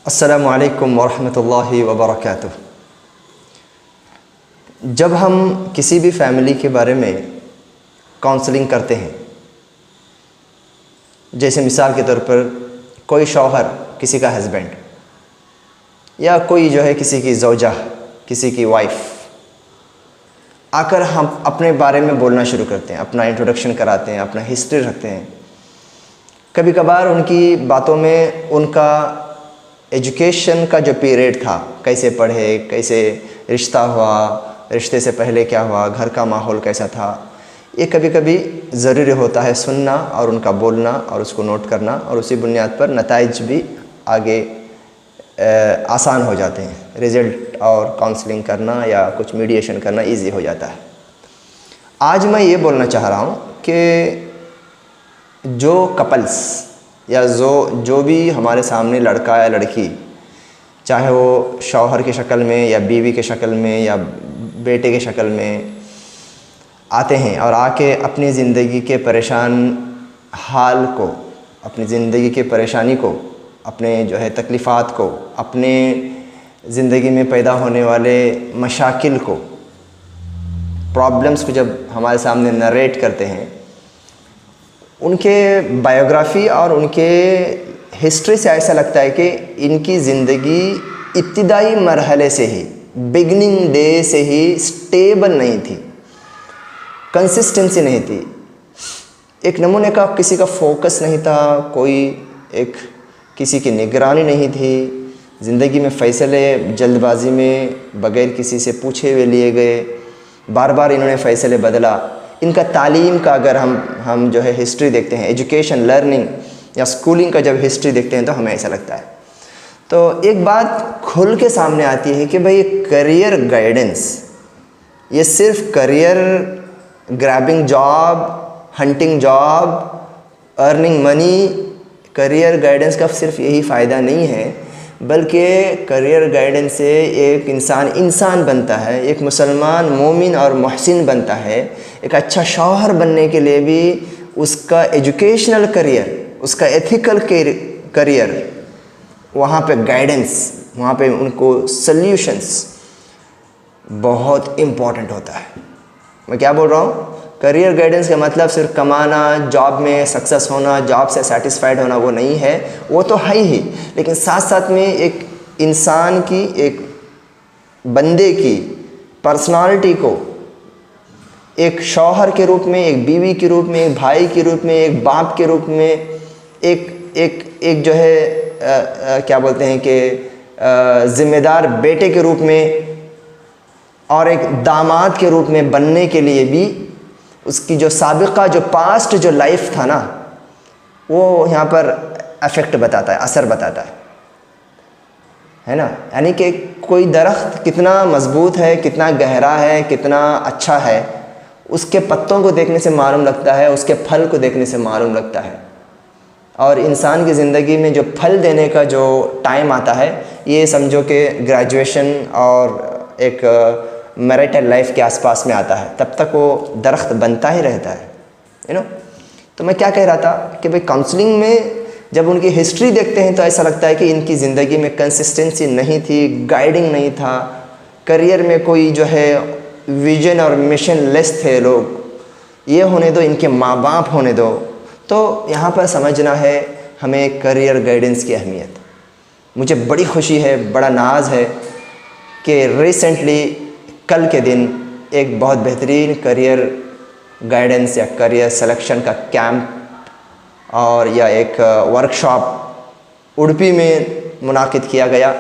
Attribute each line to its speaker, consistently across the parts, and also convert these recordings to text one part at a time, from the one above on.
Speaker 1: अस्सलामु अलैकुम वरहमतुल्लाहि वबरकातुह। जब हम किसी भी फैमिली के बारे में काउंसलिंग करते हैं, जैसे मिसाल के तौर पर कोई शौहर किसी का हस्बैंड या कोई जो है किसी की ज़ौजा, किसी की वाइफ आकर हम अपने बारे में बोलना शुरू करते हैं, अपना इंट्रोडक्शन कराते हैं, अपना हिस्ट्री रखते हैं। कभी कभार उनकी बातों में उनका एजुकेशन का जो पीरियड था, कैसे पढ़े, कैसे रिश्ता हुआ, रिश्ते से पहले क्या हुआ, घर का माहौल कैसा था, ये कभी कभी ज़रूरी होता है सुनना और उनका बोलना और उसको नोट करना, और उसी बुनियाद पर नताइज भी आगे आसान हो जाते हैं। रिज़ल्ट और काउंसलिंग करना या कुछ मीडिएशन करना इजी हो जाता है। आज मैं ये बोलना चाह रहा हूँ कि जो कपल्स या जो भी हमारे सामने लड़का या लड़की, चाहे वो शौहर की शक्ल में या बीवी के शक्ल में या बेटे के शक्ल में आते हैं और आके अपनी ज़िंदगी के परेशान हाल को, अपनी ज़िंदगी के परेशानी को, अपने जो है तकलीफ़ात को, अपने ज़िंदगी में पैदा होने वाले मशाकिल को, प्रॉब्लम्स को जब हमारे सामने नरेट करते हैं, उनके बायोग्राफ़ी और उनके हिस्ट्री से ऐसा लगता है कि इनकी ज़िंदगी इब्तिदाई मरहले से ही, बिगनिंग डे से ही स्टेबल नहीं थी, कंसिस्टेंसी नहीं थी, एक नमूने का किसी का फोकस नहीं था, किसी की निगरानी नहीं थी, ज़िंदगी में फ़ैसले जल्दबाजी में बग़ैर किसी से पूछे हुए लिए गए, बार बार इन्होंने फ़ैसले बदला। इनका तालीम का अगर हम जो है हिस्ट्री देखते हैं, एजुकेशन, लर्निंग या स्कूलिंग का जब हिस्ट्री देखते हैं तो हमें ऐसा लगता है। तो एक बात खुल के सामने आती है कि भाई करियर गाइडेंस, ये सिर्फ career grabbing job, hunting job, earning money, career guidance का सिर्फ यही फ़ायदा नहीं है, बल्कि करियर गाइडेंस से एक इंसान बनता है, एक मुसलमान मोमिन और मुहसिन बनता है। एक अच्छा शौहर बनने के लिए भी उसका एजुकेशनल करियर, उसका एथिकल करियर, वहाँ पे गाइडेंस, वहाँ पे उनको सल्यूशंस बहुत इम्पॉर्टेंट होता है। मैं क्या बोल रहा हूँ? करियर गाइडेंस का मतलब सिर्फ कमाना, जॉब में सक्सेस होना, जॉब से सेटिस्फाइड होना वो नहीं है, वो तो है ही, लेकिन साथ साथ में एक इंसान की, एक बंदे की पर्सनालिटी को एक शौहर के रूप में, एक बीवी के रूप में, एक भाई के रूप में, एक बाप के रूप में, एक जो है क्या बोलते हैं कि ज़िम्मेदार बेटे के रूप में और एक दामाद के रूप में बनने के लिए भी उसकी जो साबिक़ा, जो पास्ट जो लाइफ था ना, वो यहाँ पर अफेक्ट बताता है, असर बताता है ना। यानी कि कोई दरख्त कितना मज़बूत है, कितना गहरा है, कितना अच्छा है, उसके पत्तों को देखने से मालूम लगता है, उसके फल को देखने से मालूम लगता है। और इंसान की ज़िंदगी में जो फल देने का जो टाइम आता है, ये समझो कि ग्रेजुएशन और एक मैरिटल लाइफ के आसपास में आता है, तब तक वो दरख्त बनता ही रहता है, तो मैं क्या कह रहा था कि भाई काउंसलिंग में जब उनकी हिस्ट्री देखते हैं तो ऐसा लगता है कि इनकी ज़िंदगी में कंसिस्टेंसी नहीं थी, गाइडिंग नहीं था, करियर में कोई जो है विजन और मिशन लेस थे लोग, ये होने दो, इनके माँ बाप होने दो। तो यहाँ पर समझना है हमें करियर गाइडेंस की अहमियत। मुझे बड़ी खुशी है, बड़ा नाज है कि रिसेंटली कल के दिन एक बहुत बेहतरीन करियर गाइडेंस या करियर सिलेक्शन का कैंप और या एक वर्कशॉप उडुपी में मुनाकिद किया गया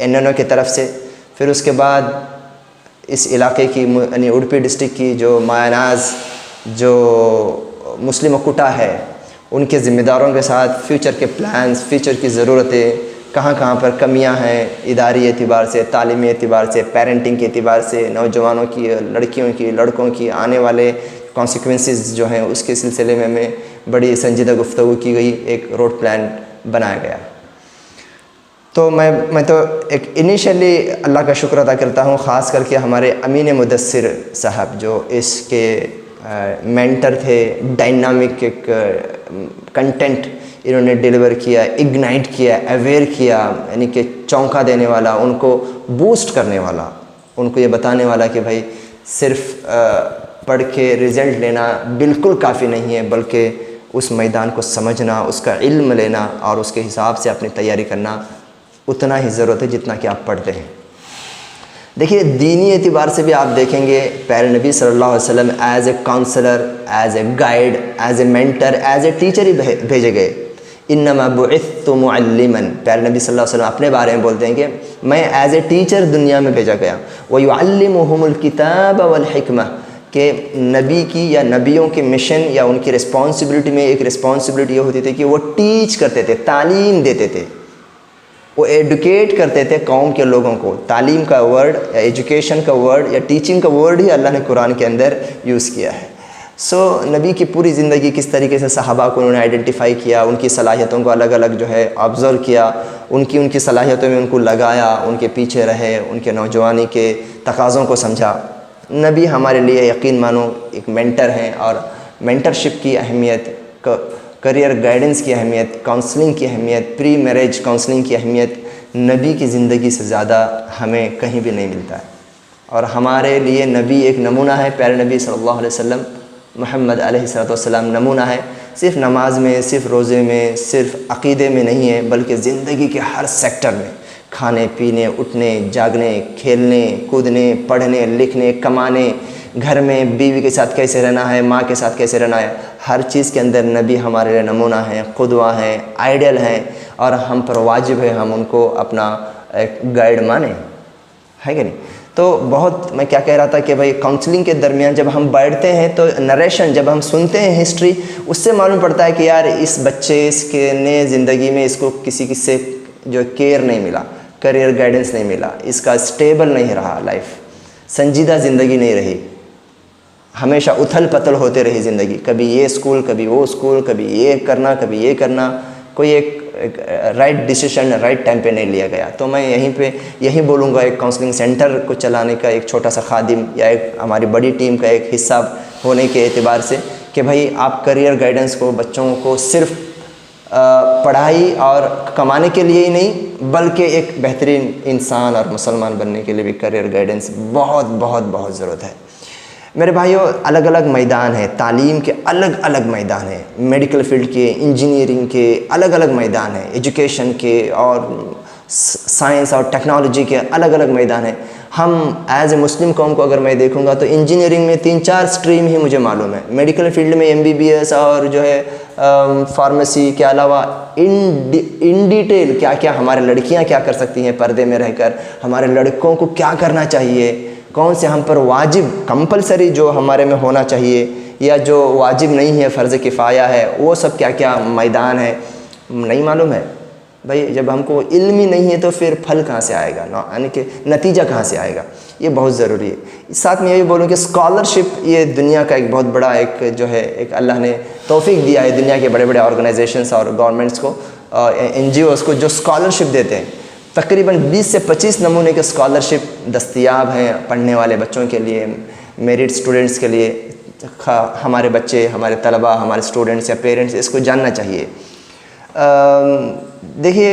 Speaker 1: एनएनओ की तरफ से। फिर उसके बाद इस इलाके की, यानी उडुपी डिस्ट्रिक्ट की जो मायानाज, जो मुस्लिम कुटा है, उनके ज़िम्मेदारों के साथ फ्यूचर के प्लान्स, फ्यूचर की ज़रूरतें, कहाँ कहाँ पर कमियां हैं इदारी एतबार से, तालीमी एतबार से, पेरेंटिंग के एतबार से, नौजवानों की, लड़कियों की, लड़कों की आने वाले कॉन्सिक्वेंसेस जो हैं उसके सिलसिले में बड़ी संजीदा गुफ्तगू की गई, एक रोड प्लान बनाया गया। तो मैं तो एक इनिशियली अल्लाह का शुक्र अदा करता हूँ, ख़ास करके हमारे अमीन मुदस्सिर साहब जो इसके मेंटर थे, डायनामिक एक कंटेंट इन्होंने डिलीवर किया, इग्नाइट किया, अवेयर किया, यानी कि चौंका देने वाला, उनको बूस्ट करने वाला, उनको ये बताने वाला कि भाई सिर्फ पढ़ के रिज़ल्ट लेना बिल्कुल काफ़ी नहीं है, बल्कि उस मैदान को समझना, उसका इल्म लेना और उसके हिसाब से अपनी तैयारी करना उतना ही ज़रूरत है जितना कि आप पढ़ते हैं। देखिए, दीनी एतबार से भी आप देखेंगे प्यारे नबी सल्लल्लाहु अलैहि वसल्लम as a counsellor, as a guide, as a mentor, as a teacher ही भेजे गए। इन्नमा बुइस्तु मुअल्लिमन, प्यारे नबी सल्लल्लाहु अलैहि वसल्लम अपने बारे में बोलते हैं कि मैं एज़ ए टीचर दुनिया में भेजा गया। व युअल्लिमुहुमुल किताब वल हिकमा, कि नबी की या नबियों के मिशन या उनकी रिस्पॉन्सिबिलिटी में एक रिस्पॉन्सिबिलिटी ये होती थी कि वो टीच करते थे, तालीम देते थे, वो एडुकेट करते थे कौम के लोगों को। तालीम का वर्ड या एजुकेशन का वर्ड या टीचिंग का वर्ड ही अल्लाह ने कुरान के अंदर यूज़ किया है। नबी की पूरी ज़िंदगी किस तरीके से सहाबा को उन्होंने आइडेंटिफाई किया, उनकी सलाहियतों को अलग अलग जो है ऑब्ज़र्व किया, उनकी सलाहियतों में उनको लगाया, उनके पीछे रहे, उनके नौजवानी के तकाज़ों को समझा। नबी हमारे लिए यकीन मानो एक मेंटर हैं, और मेंटरशिप की अहमियत, करियर गाइडेंस की अहमियत, काउंसलिंग की अहमियत, प्री मैरिज काउंसलिंग की अहमियत नबी की ज़िंदगी से ज़्यादा हमें कहीं भी नहीं मिलता है। और हमारे लिए नबी एक नमूना है। प्यारे नबी सल्लल्लाहु अलैहि वसल्लम मोहम्मद अलैहिस्सलाम नमूना है, सिर्फ नमाज में, सिर्फ रोज़े में, सिर्फ अक़ीदे में नहीं है, बल्कि ज़िंदगी के हर सेक्टर में, खाने पीने, उठने, जागने, खेलने, कूदने, पढ़ने, लिखने, कमाने, घर में बीवी के साथ कैसे रहना है, माँ के साथ कैसे रहना है, हर चीज़ के अंदर नबी हमारे लिए नमूना है, क़ुदवा हैं, आइडियल हैं, और हम पर वाजिब है हम उनको अपना एक गाइड माने, है कि नहीं। तो बहुत मैं क्या कह रहा था कि भाई काउंसलिंग के दरमियान जब हम बैठते हैं तो नरेशन जब हम सुनते हैं हिस्ट्री, उससे मालूम पड़ता है कि यार इस बच्चे इसके ने ज़िंदगी में इसको किसी से जो केयर नहीं मिला, करियर गाइडेंस नहीं मिला, इसका स्टेबल नहीं रहा लाइफ, संजीदा ज़िंदगी नहीं रही, हमेशा उथल पथल होते रही ज़िंदगी, कभी ये स्कूल, कभी वो स्कूल, कभी ये करना, कभी ये करना, कोई एक राइट डिसीजन राइट टाइम पे नहीं लिया गया। तो मैं यहीं बोलूँगा, एक काउंसलिंग सेंटर को चलाने का एक छोटा सा खादिम या एक हमारी बड़ी टीम का एक हिस्सा होने के एतबार से कि भाई आप करियर गाइडेंस को बच्चों को सिर्फ पढ़ाई और कमाने के लिए ही नहीं, बल्कि एक बेहतरीन इंसान और मुसलमान बनने के लिए भी करियर गाइडेंस बहुत बहुत बहुत ज़रूरत है। मेरे भाइयों, अलग अलग मैदान हैं, तालीम के अलग अलग मैदान हैं, मेडिकल फील्ड के, इंजीनियरिंग के अलग अलग मैदान हैं, एजुकेशन के और साइंस और टेक्नोलॉजी के अलग अलग मैदान हैं। हम एज ए मुस्लिम कौम को अगर मैं देखूंगा तो इंजीनियरिंग में 3-4 स्ट्रीम ही मुझे मालूम है, मेडिकल फील्ड में MBBS और जो है फार्मेसी के अलावा इन डिटेल क्या क्या हमारे लड़कियां क्या कर सकती हैं पर्दे में रहकर, हमारे लड़कों को क्या करना चाहिए, कौन से हम पर वाजिब कंपलसरी जो हमारे में होना चाहिए या जो वाजिब नहीं है, फ़र्ज़ किफ़ाया है, वो सब क्या क्या मैदान है नहीं मालूम है। भाई जब हमको इल्म ही नहीं है तो फिर फल कहाँ से आएगा, यानी कि नतीजा कहाँ से आएगा, ये बहुत ज़रूरी है। साथ में ये भी बोलूँ कि स्कॉलरशिप ये दुनिया का एक बहुत बड़ा एक जो है एक अल्लाह ने तौफीक दिया है दुनिया के बड़े बड़े ऑर्गेनाइजेशंस और गवर्नमेंट्स को, NGOs को, जो स्कॉलरशिप देते हैं। तकरीबन 20 से 25 नमूने के स्कॉलरशिप दस्तयाब हैं पढ़ने वाले बच्चों के लिए, मेरिट स्टूडेंट्स के लिए। हमारे बच्चे, हमारे तलबा, हमारे स्टूडेंट्स या पेरेंट्स इसको जानना चाहिए। देखिए,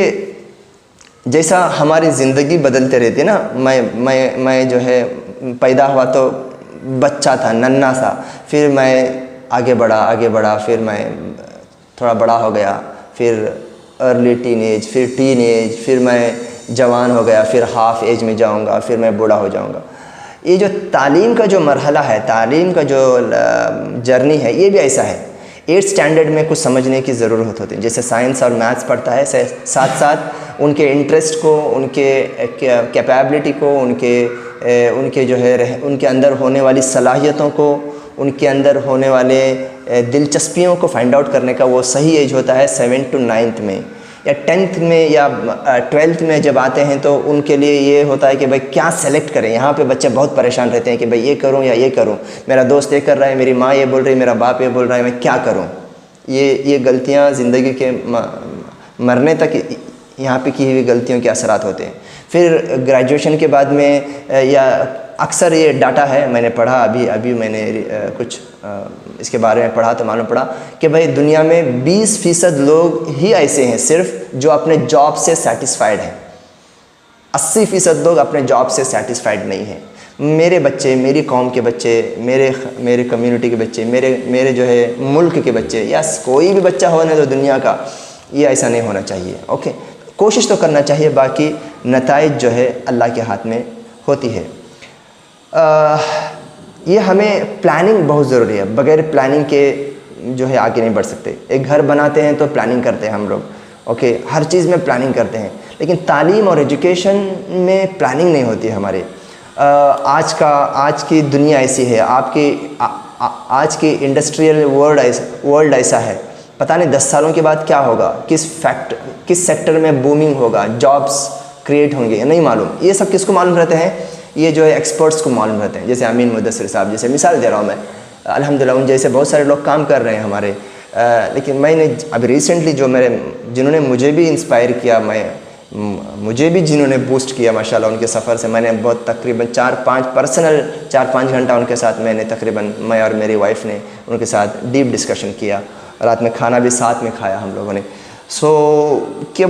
Speaker 1: जैसा हमारी ज़िंदगी बदलते रहती है ना, मैं जो है पैदा हुआ तो बच्चा था, नन्हा सा, फिर मैं आगे बढ़ा, फिर मैं थोड़ा बड़ा हो गया, फिर अर्ली टीनेज, फिर टीनेज, फिर मैं जवान हो गया, फिर हाफ एज में जाऊंगा, फिर मैं बूढ़ा हो जाऊंगा। ये जो तालीम का जो मरहला है, तालीम का जो जर्नी है, ये भी ऐसा है। 8th स्टैंडर्ड में कुछ समझने की ज़रूरत होती है, जैसे साइंस और मैथ्स पढ़ता है, साथ साथ उनके इंटरेस्ट को, उनके कैपेबिलिटी को, उनके जो है उनके अंदर होने वाली सलाहियतों को, उनके अंदर होने वाले दिलचस्पियों को फाइंड आउट करने का वो सही एज होता है 7 to 9th में, या 10th में या 12th में जब आते हैं तो उनके लिए ये होता है कि भाई क्या सेलेक्ट करें। यहाँ पे बच्चे बहुत परेशान रहते हैं कि भाई ये करूँ या ये करूँ, मेरा दोस्त ये कर रहा है, मेरी माँ ये बोल रही है, मेरा बाप ये बोल रहा है, मैं क्या करूँ। ये गलतियाँ ज़िंदगी के मरने तक यहाँ पे की हुई गलतियों के असरात होते हैं। फिर ग्रेजुएशन के बाद में या अक्सर ये डाटा है, मैंने पढ़ा अभी मैंने कुछ इसके बारे में पढ़ा तो मालूम पड़ा कि भाई दुनिया में 20% लोग ही ऐसे हैं सिर्फ जो अपने जॉब से सेटिस्फाइड हैं। 80% लोग अपने जॉब से सेटिस्फाइड नहीं हैं। मेरे बच्चे, मेरी कौम के बच्चे, मेरे कम्युनिटी के बच्चे, मेरे जो है मुल्क के बच्चे, या कोई भी बच्चा होने तो दुनिया का, ये ऐसा नहीं होना चाहिए। ओके, कोशिश तो करना चाहिए, बाकी नताइज जो है अल्लाह के हाथ में होती है। ये हमें प्लानिंग बहुत ज़रूरी है, बगैर प्लानिंग के जो है आगे नहीं बढ़ सकते। एक घर बनाते हैं तो प्लानिंग करते हैं हम लोग, ओके, हर चीज़ में प्लानिंग करते हैं, लेकिन तालीम और एजुकेशन में प्लानिंग नहीं होती है हमारे। आज की दुनिया ऐसी है, आज की इंडस्ट्रियल वर्ल्ड ऐसा है, पता नहीं 10 सालों के बाद क्या होगा, किस सेक्टर में बूमिंग होगा, जॉब्स क्रिएट होंगे, नहीं मालूम। ये सब किसको मालूम रहते हैं? ये जो है एक्सपर्ट्स को मालूम रहते हैं। जैसे अमीन मुदस्सिर साहब, जैसे मिसाल दे रहा हूँ मैं, अल्हम्दुलिल्लाह उन जैसे बहुत सारे लोग काम कर रहे हैं हमारे। लेकिन मैंने अभी रिसेंटली जिन्होंने मुझे भी इंस्पायर किया, मुझे भी जिन्होंने बूस्ट किया माशाल्लाह, उनके सफ़र से मैंने बहुत तकरीबन 4-5 घंटा उनके साथ मैंने तकरीबन, मैं और मेरी वाइफ ने उनके साथ डीप डिस्कशन किया, रात में खाना भी साथ में खाया हम लोगों ने। क्या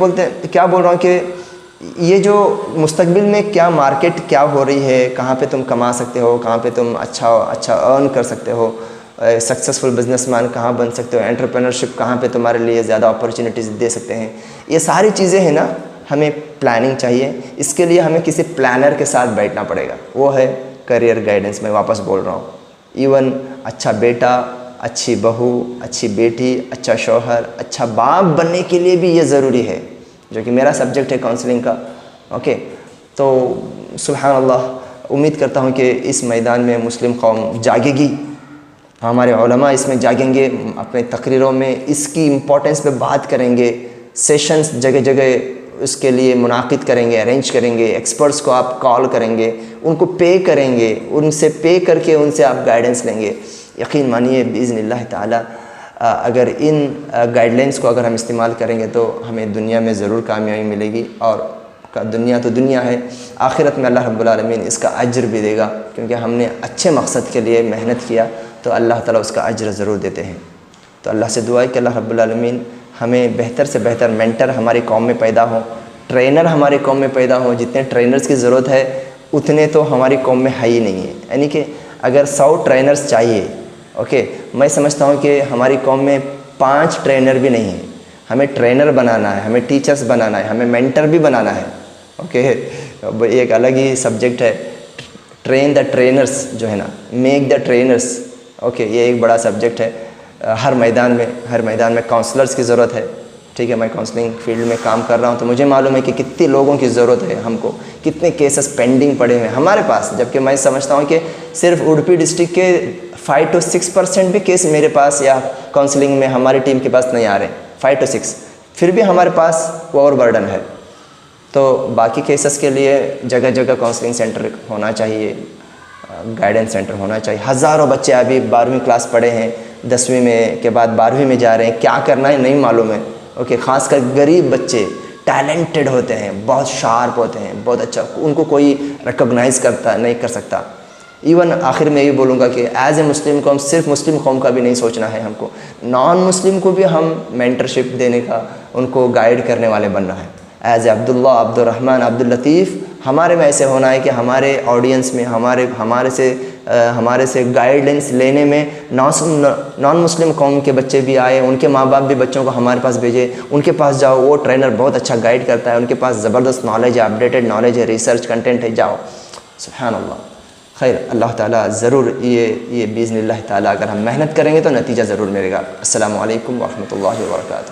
Speaker 1: बोल रहा हूँ कि ये जो मुस्तकबिल में क्या मार्केट क्या हो रही है, कहाँ पे तुम कमा सकते हो, कहाँ पे तुम अच्छा अर्न कर सकते हो, सक्सेसफुल बिजनेसमैन कहाँ बन सकते हो, एंटरप्रेन्योरशिप कहाँ पे तुम्हारे लिए ज़्यादा अपॉर्चुनिटीज़ दे सकते हैं, ये सारी चीज़ें हैं ना, हमें प्लानिंग चाहिए। इसके लिए हमें किसी प्लानर के साथ बैठना पड़ेगा, वो है करियर गाइडेंस। मैं वापस बोल रहा हूँ, इवन अच्छा बेटा, अच्छी बहू, अच्छी बेटी, अच्छा शौहर, अच्छा बाप बनने के लिए भी ये ज़रूरी है, जो कि मेरा सब्जेक्ट है काउंसलिंग का। ओके, तो सुभान अल्लाह, उम्मीद करता हूँ कि इस मैदान में मुस्लिम कौम जागेगी, हमारे उलमा इसमें जागेंगे, अपने तकरीरों में इसकी इम्पोर्टेंस पे बात करेंगे, सेशंस जगह जगह उसके लिए मुनाकिद करेंगे, अरेंज करेंगे, एक्सपर्ट्स को आप कॉल करेंगे, उनको पे करेंगे, उनसे पे करके उनसे आप गाइडेंस लेंगे। यकीन मानिए बिइज़्निल्लाह ताला अगर इन गाइडलाइंस को अगर हम इस्तेमाल करेंगे तो हमें दुनिया में ज़रूर कामयाबी मिलेगी, और दुनिया तो दुनिया है, आखिरत में अल्लाह रब्बुल आलमीन इसका अज्र भी देगा, क्योंकि हमने अच्छे मकसद के लिए मेहनत किया तो अल्लाह ताला उसका अज्र ज़रूर देते हैं। तो अल्लाह से दुआ है कि अल्लाह रब्बुल आलमीन हमें बेहतर से बेहतर मेंटर हमारी कौम में पैदा हो, ट्रेनर हमारी कौम में पैदा हो। जितने ट्रेनर्स की ज़रूरत है उतने तो हमारी कौम में है ही नहीं है, यानी कि अगर 100 ट्रेनर्स चाहिए, ओके, मैं समझता हूँ कि हमारी कौम में 5 ट्रेनर भी नहीं है। हमें ट्रेनर बनाना है, हमें टीचर्स बनाना है, हमें मेंटर भी बनाना है। ओके, एक अलग ही सब्जेक्ट है, ट्रेन द ट्रेनर्स जो है ना, मेक द ट्रेनर्स। ओके, ये एक बड़ा सब्जेक्ट है। हर मैदान में काउंसलर्स की ज़रूरत है। ठीक है, मैं काउंसलिंग फील्ड में काम कर रहा हूँ तो मुझे मालूम है कि कितने लोगों की ज़रूरत है हमको, कितने केसेस पेंडिंग पड़े हुए हैं हमारे पास, जबकि मैं समझता हूँ कि सिर्फ उडुपी डिस्ट्रिक्ट के 5 to 6% भी केस मेरे पास या काउंसलिंग में हमारी टीम के पास नहीं आ रहे, 5 to 6, फिर भी हमारे पास ओवर बर्डन है। तो बाकी केसेस के लिए जगह जगह काउंसलिंग सेंटर होना चाहिए, गाइडेंस सेंटर होना चाहिए। हज़ारों बच्चे अभी 12वीं क्लास पढ़े हैं, 10वीं में के बाद 12वीं में जा रहे हैं, क्या करना है नहीं मालूम है। ओके, ख़ासकर गरीब बच्चे टैलेंटेड होते हैं, बहुत शार्प होते हैं, बहुत अच्छा, उनको कोई रिकॉग्नाइज़ नहीं कर सकता। इवन आखिर में ये बोलूँगा कि एज ए मुस्लिम कौम, सिर्फ मुस्लिम कौम का भी नहीं सोचना है हमको, नॉन मुस्लिम को भी हम मेंटरशिप देने का, उनको गाइड करने वाले बनना है। एज ए अब्दुल्ला, अब्दुर्रहमान, अब्दुल लतीफ़ हमारे में ऐसे होना है कि हमारे ऑडियंस में हमारे से गाइडेंस लेने में नॉन मुस्लिम कौम के बच्चे भी आए, उनके माँ बाप भी बच्चों को हमारे पास भेजे, उनके पास जाओ, वो ट्रेनर बहुत अच्छा गाइड करता है, उनके पास ज़बरदस्त नॉलेज है, अपडेटेड नॉलेज है, रिसर्च कंटेंट है, जाओ। सुभान अल्लाह। खैर, अल्लाह ताला ज़रूर ये बिइज़्निल्लाह ताला अगर हम मेहनत करेंगे तो नतीजा ज़रूर मिलेगा। अस्सलामु अलैकुम व रहमतुल्लाहि व बरकातुहू।